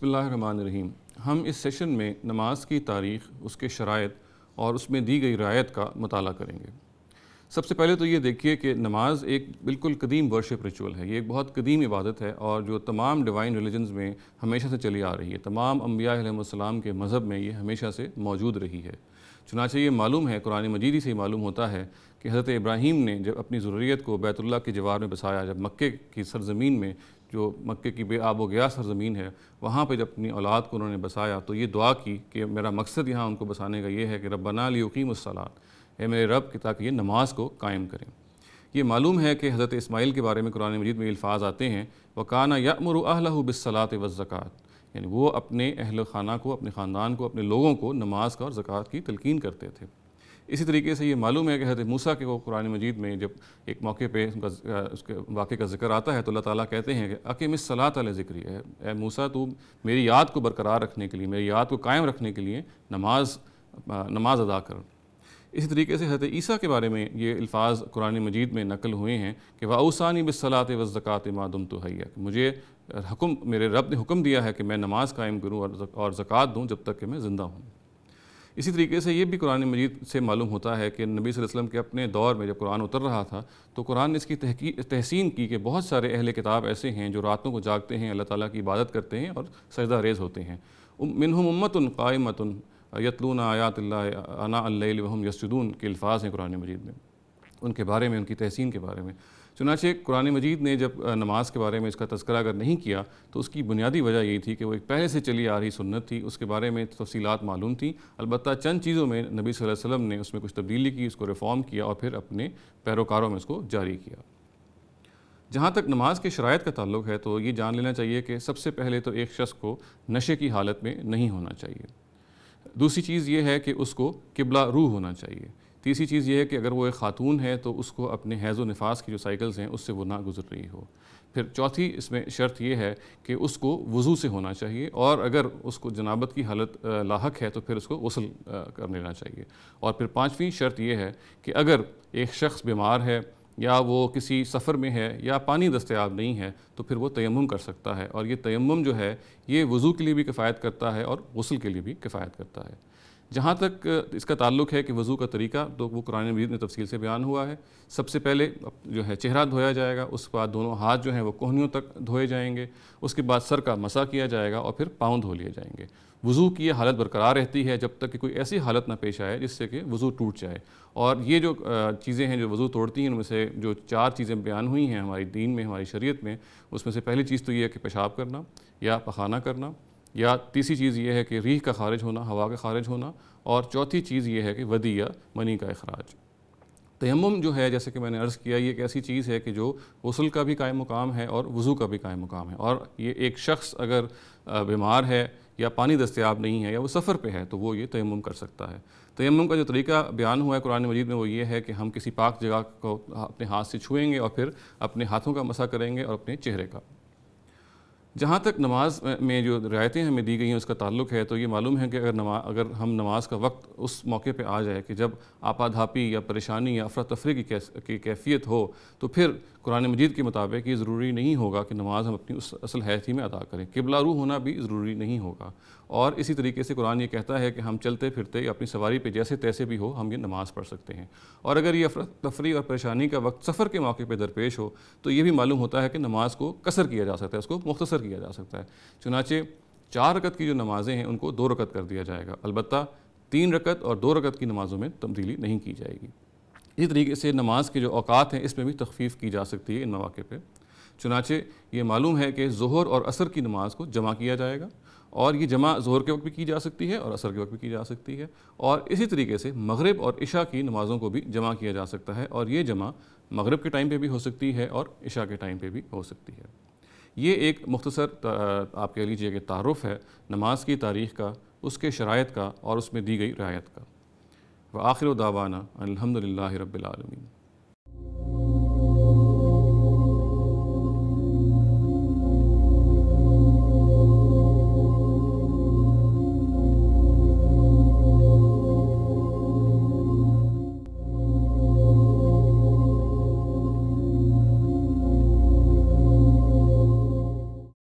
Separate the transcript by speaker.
Speaker 1: بسم اللہ الرحمن الرحیم۔ ہم اس سیشن میں نماز کی تاریخ، اس کے شرائط اور اس میں دی گئی رعایت کا مطالعہ کریں گے۔ سب سے پہلے تو یہ دیکھیے کہ نماز ایک بالکل قدیم ورشپ ریچول ہے، یہ ایک بہت قدیم عبادت ہے اور جو تمام ڈیوائن ریلیجنز میں ہمیشہ سے چلی آ رہی ہے، تمام انبیاء علیہ السلام کے مذہب میں یہ ہمیشہ سے موجود رہی ہے۔ چنانچہ یہ معلوم ہے، قرآن مجید ہی سے معلوم ہوتا ہے کہ حضرت ابراہیم نے جب اپنی ذریت کو بیت اللہ کے جوار میں بسایا، جب مکے کی سرزمین میں، جو مکے کی بے آب و گیا سرزمین ہے، وہاں پہ جب اپنی اولاد کو انہوں نے بسایا تو یہ دعا کی کہ میرا مقصد یہاں ان کو بسانے کا یہ ہے کہ ربنا لیقیموا الصلاۃ، اے میرے رب کہ تاکہ یہ نماز کو قائم کریں۔ یہ معلوم ہے کہ حضرت اسماعیل کے بارے میں قرآن مجید میں الفاظ آتے ہیں وَكَانَ يَأْمُرُ أَهْلَهُ بِالصَّلَاةِ وَالزَّكَاةِ، یعنی وہ اپنے اہل خانہ کو، اپنے خاندان کو، اپنے لوگوں کو نماز کا اور زکوٰۃ کی تلقین کرتے تھے۔ اسی طریقے سے یہ معلوم ہے کہ حضرت موسیٰ کے قرآن مجید میں جب ایک موقع پہ اس کے واقعے کا ذکر آتا ہے تو اللہ تعالیٰ کہتے ہیں کہ اقم الصلاۃ لذکری، اے موسیٰ تو میری یاد کو برقرار رکھنے کے لیے، میری یاد کو قائم رکھنے کے لیے نماز ادا کر۔ اسی طریقے سے حضرت عیسیٰ کے بارے میں یہ الفاظ قرآن مجید میں نقل ہوئے ہیں کہ وَأَوْصَانِي بِالصَّلَاةِ وَالزَّكَاةِ مَا دُمْتُ حَيًّا، کہ مجھے میرے رب نے حکم دیا ہے کہ میں نماز قائم کروں اور زکوٰۃ دوں جب تک کہ میں زندہ ہوں۔ اسی طریقے سے یہ بھی قرآن مجید سے معلوم ہوتا ہے کہ نبی صلی اللہ علیہ وسلم کے اپنے دور میں جب قرآن اتر رہا تھا تو قرآن نے اس کی تحسین کی کہ بہت سارے اہل کتاب ایسے ہیں جو راتوں کو جاگتے ہیں، اللہ تعالیٰ کی عبادت کرتے ہیں اور سجدہ ریز ہوتے ہیں۔ منہم امۃ قائمۃ یتلون آیات اللہ آناء اللیل وہم یسجدون کے الفاظ ہیں قرآن مجید میں، ان کے بارے میں، ان کی تحسین کے بارے میں۔ چنانچہ قرآن مجید نے جب نماز کے بارے میں اس کا تذکرہ اگر نہیں کیا تو اس کی بنیادی وجہ یہی تھی کہ وہ ایک پہلے سے چلی آ رہی سنت تھی، اس کے بارے میں تفصیلات معلوم تھیں، البتہ چند چیزوں میں نبی صلی اللہ علیہ وسلم نے اس میں کچھ تبدیلی کی، اس کو ریفارم کیا اور پھر اپنے پیروکاروں میں اس کو جاری کیا۔ جہاں تک نماز کے شرائط کا تعلق ہے تو یہ جان لینا چاہیے کہ سب سے پہلے تو ایک شخص کو نشے کی حالت میں نہیں ہونا چاہیے۔ دوسری چیز یہ ہے کہ اس کو قبلہ روح ہونا چاہیے۔ تیسری چیز یہ ہے کہ اگر وہ ایک خاتون ہے تو اس کو اپنے حیض و نفاس کی جو سائیکلز ہیں اس سے وہ نہ گزر رہی ہو۔ پھر چوتھی اس میں شرط یہ ہے کہ اس کو وضو سے ہونا چاہیے، اور اگر اس کو جنابت کی حالت لاحق ہے تو پھر اس کو غسل کر لینا چاہیے۔ اور پھر پانچویں شرط یہ ہے کہ اگر ایک شخص بیمار ہے یا وہ کسی سفر میں ہے یا پانی دستیاب نہیں ہے تو پھر وہ تیمم کر سکتا ہے، اور یہ تیمم جو ہے یہ وضو کے لیے بھی کفایت کرتا ہے اور غسل کے لیے بھی کفایت کرتا ہے۔ جہاں تک اس کا تعلق ہے کہ وضو کا طریقہ تو وہ قرآن مجید میں تفصیل سے بیان ہوا ہے۔ سب سے پہلے جو ہے چہرہ دھویا جائے گا، اس کے بعد دونوں ہاتھ جو ہیں وہ کوہنیوں تک دھوئے جائیں گے، اس کے بعد سر کا مسح کیا جائے گا اور پھر پاؤں دھو لیے جائیں گے۔ وضو کی یہ حالت برقرار رہتی ہے جب تک کہ کوئی ایسی حالت نہ پیش آئے جس سے کہ وضو ٹوٹ جائے۔ اور یہ جو چیزیں ہیں جو وضو توڑتی ہیں، ان میں سے جو 4 چیزیں بیان ہوئی ہیں ہماری دین میں، ہماری شریعت میں، اس میں سے پہلی چیز تو یہ ہے کہ پیشاب کرنا یا پخانہ کرنا، یا تیسری چیز یہ ہے کہ ریح کا خارج ہونا، ہوا کا خارج ہونا، اور چوتھی چیز یہ ہے کہ ودی یا منی کا اخراج۔ تیمم جو ہے جیسے کہ میں نے عرض کیا، یہ ایک ایسی چیز ہے کہ جو غسل کا بھی قائم مقام ہے اور وضو کا بھی قائم مقام ہے، اور یہ ایک شخص اگر بیمار ہے یا پانی دستیاب نہیں ہے یا وہ سفر پہ ہے تو وہ یہ تیمم کر سکتا ہے۔ تیمم کا جو طریقہ بیان ہوا ہے قرآن مجید میں وہ یہ ہے کہ ہم کسی پاک جگہ کو اپنے ہاتھ سے چھوئیں گے اور پھر اپنے ہاتھوں کا مسح کریں گے اور اپنے چہرے کا۔ جہاں تک نماز میں جو رعایتیں ہمیں دی گئی ہیں اس کا تعلق ہے تو یہ معلوم ہے کہ اگر ہم نماز کا وقت اس موقع پہ آ جائے کہ جب آپادھاپی یا پریشانی یا افراتفری کی کیفیت ہو تو پھر قرآن مجید کے مطابق یہ ضروری نہیں ہوگا کہ نماز ہم اپنی اس اصل حیث ہی میں ادا کریں، قبلہ رو ہونا بھی ضروری نہیں ہوگا۔ اور اسی طریقے سے قرآن یہ کہتا ہے کہ ہم چلتے پھرتے یا اپنی سواری پہ جیسے تیسے بھی ہو ہم یہ نماز پڑھ سکتے ہیں۔ اور اگر یہ افراتفری اور پریشانی کا وقت سفر کے موقع پہ درپیش ہو تو یہ بھی معلوم ہوتا ہے کہ نماز کو قصر کیا جا سکتا ہے، اس کو مختصر کیا جا سکتا ہے۔ چنانچہ 4 رکعت کی جو نمازیں ہیں ان کو 2 رکعت کر دیا جائے گا، البتہ 3 رکعت اور 2 رکعت کی نمازوں میں تبدیلی نہیں کی جائے گی۔ اسی طریقے سے نماز کے جو اوقات ہیں اس میں بھی تخفیف کی جا سکتی ہے ان مواقع پہ۔ چنانچہ یہ معلوم ہے کہ ظہر اور عصر کی نماز کو جمع کیا جائے گا، اور یہ جمع ظہر کے وقت بھی کی جا سکتی ہے اور عصر کے وقت بھی کی جا سکتی ہے، اور اسی طریقے سے مغرب اور عشاء کی نمازوں کو بھی جمع کیا جا سکتا ہے، اور یہ جمع مغرب کے ٹائم پہ بھی ہو سکتی ہے اور عشاء کے ٹائم پہ بھی ہو سکتی ہے۔ یہ ایک مختصر آپ کہہ لیجئے کہ تعارف ہے نماز کی تاریخ کا، اس کے شرائط کا اور اس میں دی گئی رعایت کا۔ وآخر دعوانا الحمد للہ رب العالمین۔